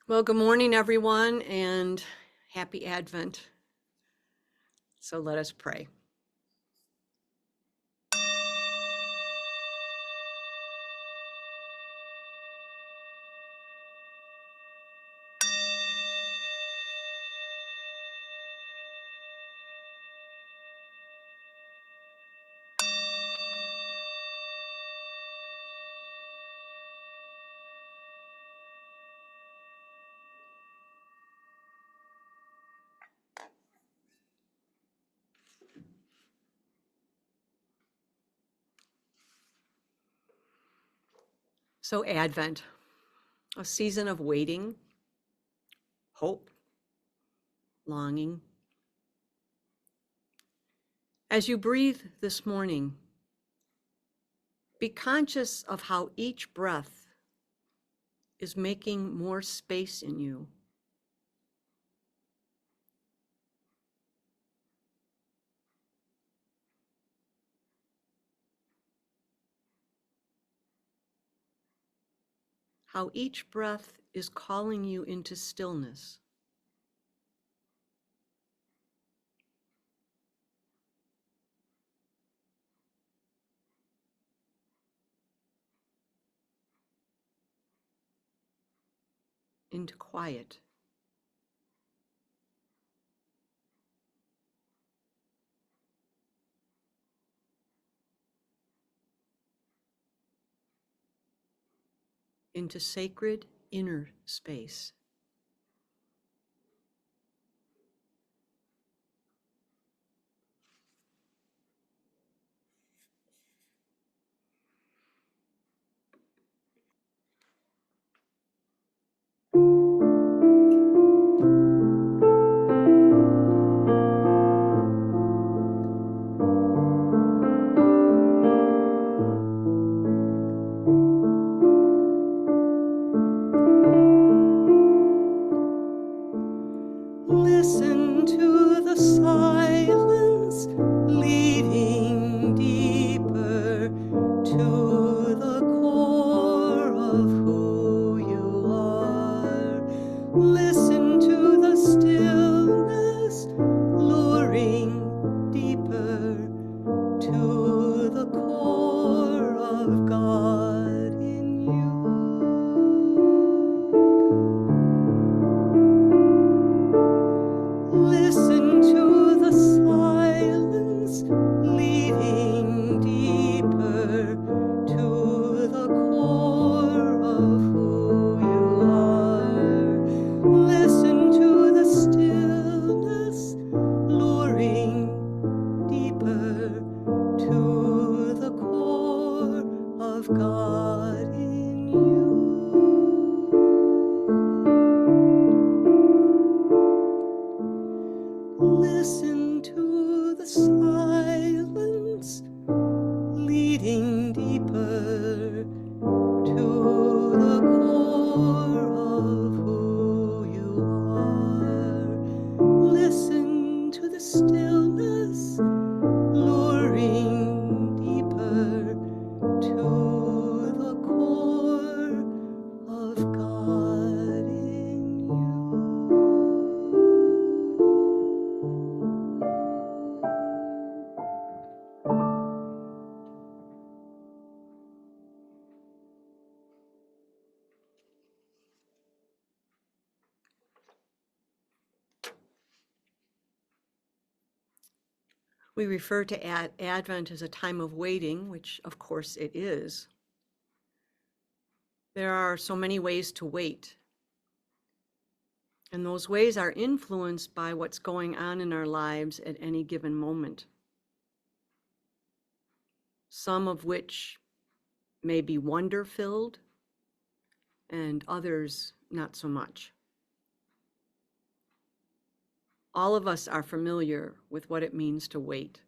Well, good morning, everyone, and happy Advent. So let us pray. So Advent, a season of waiting, hope, longing. As you breathe this morning, be conscious of how each breath is making more space in you. How each breath is calling you into stillness. Into quiet. Into sacred inner space. Listen to the silence leading deeper to the core of who you are. Listen to the stillness luring deeper to the core of God in you. Listen to the silence leading deeper to the core of who you are. Listen to the stillness luring deeper to the core of God in you. Listen to the silence leading deeper to the core of who you are. Listen to the stillness luring deeper to the core of God in you. We refer to Advent as a time of waiting, which of course it is. There are so many ways to wait, and those ways are influenced by what's going on in our lives at any given moment. Some of which may be wonder-filled, and others not so much. All of us are familiar with what it means to wait.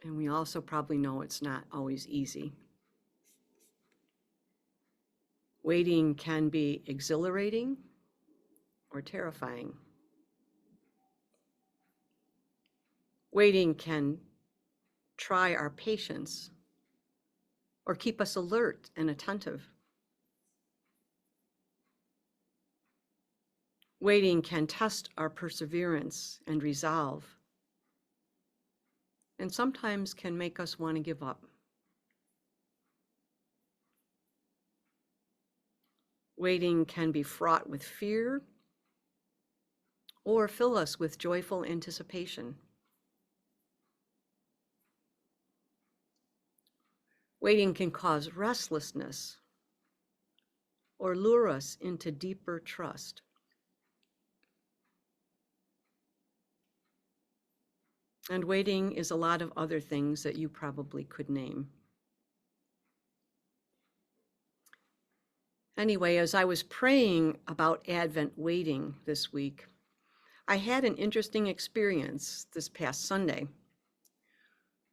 And we also probably know it's not always easy. Waiting can be exhilarating or terrifying. Waiting can try our patience or keep us alert and attentive. Waiting can test our perseverance and resolve, and sometimes can make us want to give up. Waiting can be fraught with fear or fill us with joyful anticipation. Waiting can cause restlessness or lure us into deeper trust. And waiting is a lot of other things that you probably could name. Anyway, as I was praying about Advent waiting this week, I had an interesting experience this past Sunday.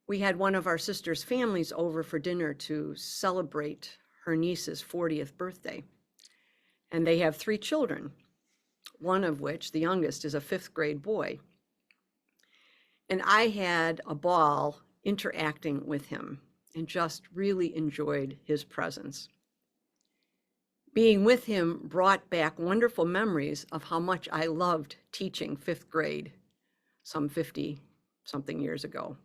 We had one of our sister's families over for dinner to celebrate her niece's 40th birthday. And they have 3 children, one of which, the youngest, is a 5th grade boy. And I had a ball interacting with him and just really enjoyed his presence. Being with him brought back wonderful memories of how much I loved teaching 5th grade some 50-something years ago.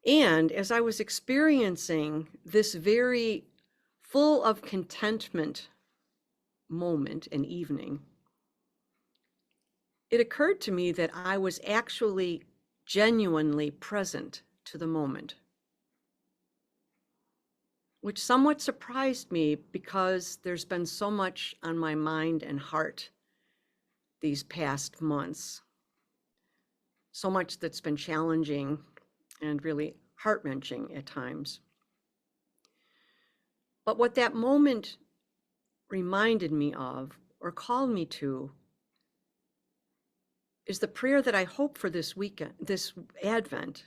And as I was experiencing this very full of contentment moment and evening, it occurred to me that I was actually genuinely present to the moment, which somewhat surprised me because there's been so much on my mind and heart these past months, so much that's been challenging and really heart-wrenching at times. But what that moment reminded me of, or called me to, is the prayer that I hope for this weekend, this Advent,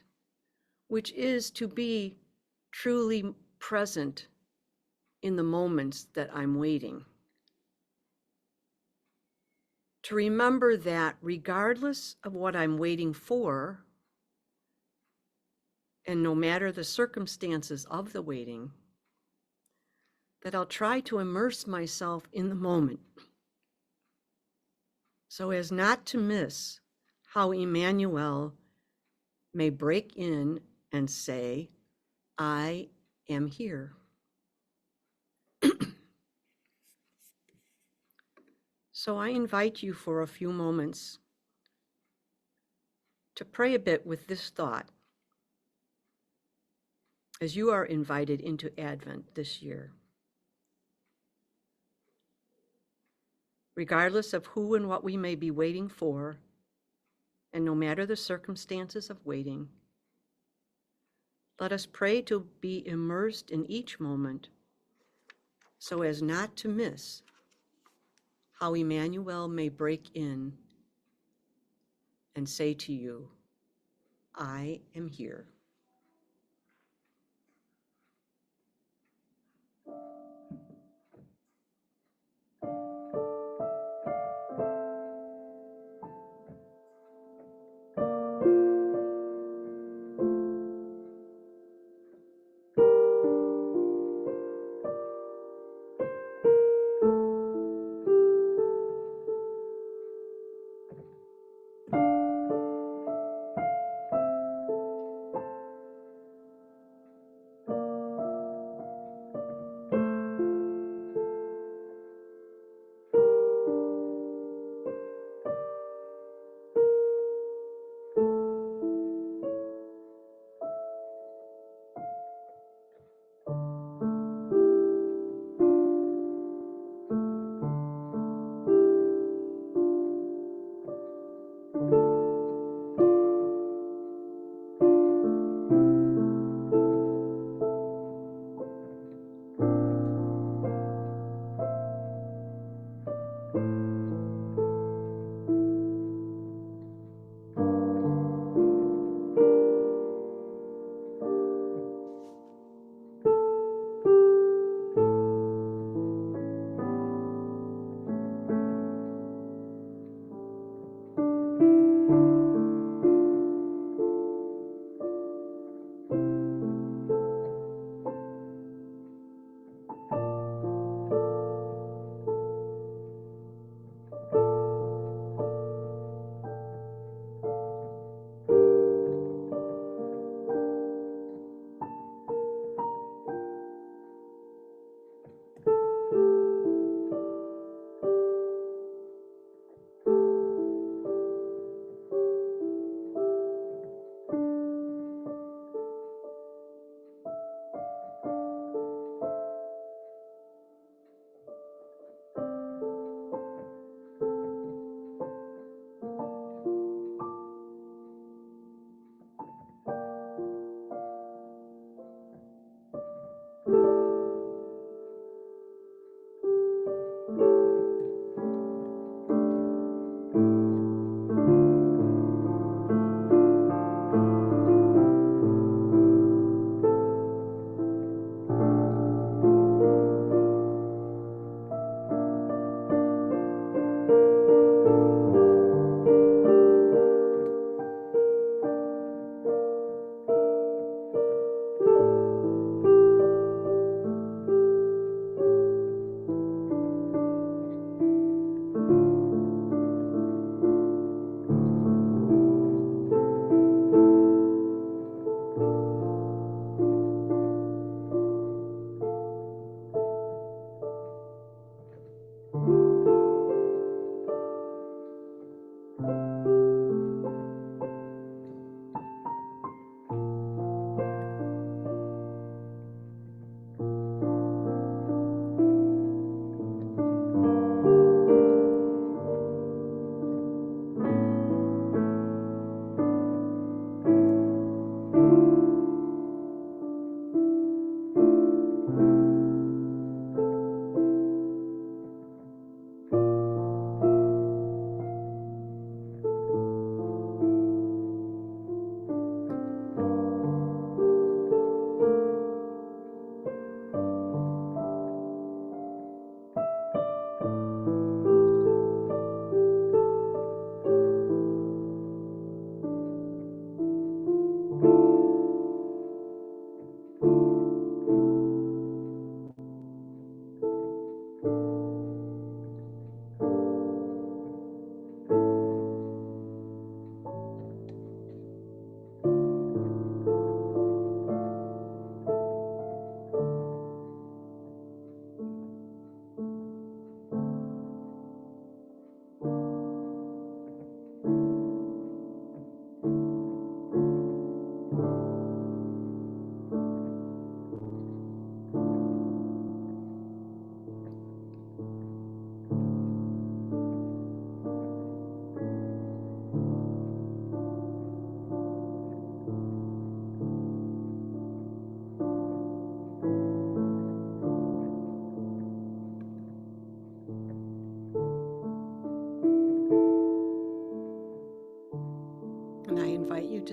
which is to be truly present in the moments that I'm waiting. To remember that regardless of what I'm waiting for, and no matter the circumstances of the waiting, that I'll try to immerse myself in the moment so as not to miss how Emmanuel may break in and say, I am here. So I invite you for a few moments to pray a bit with this thought as you are invited into Advent this year. Regardless of who and what we may be waiting for, and no matter the circumstances of waiting, let us pray to be immersed in each moment so as not to miss how Emmanuel may break in and say to you, I am here.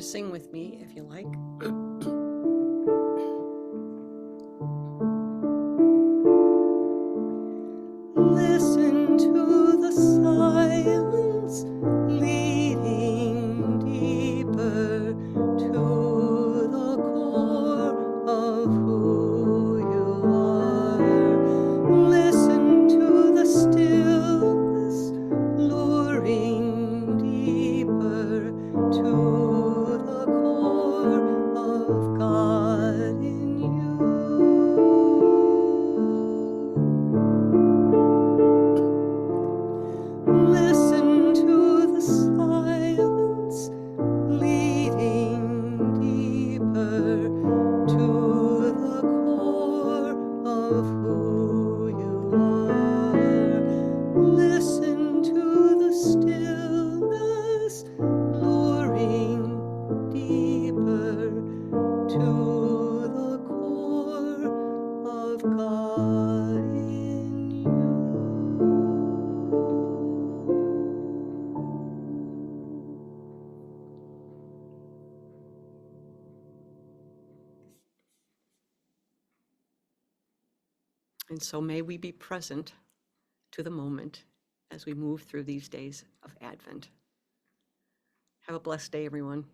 sing with me if you like. Listen to the silence leading deeper to the core of who you are. Listen to the stillness luring deeper to the core of God in you. Listen to the silence leading deeper to the core of who you are. Listen to the stillness luring deeper to the core of God in you. And so may we be present to the moment as we move through these days of Advent. Have a blessed day, everyone.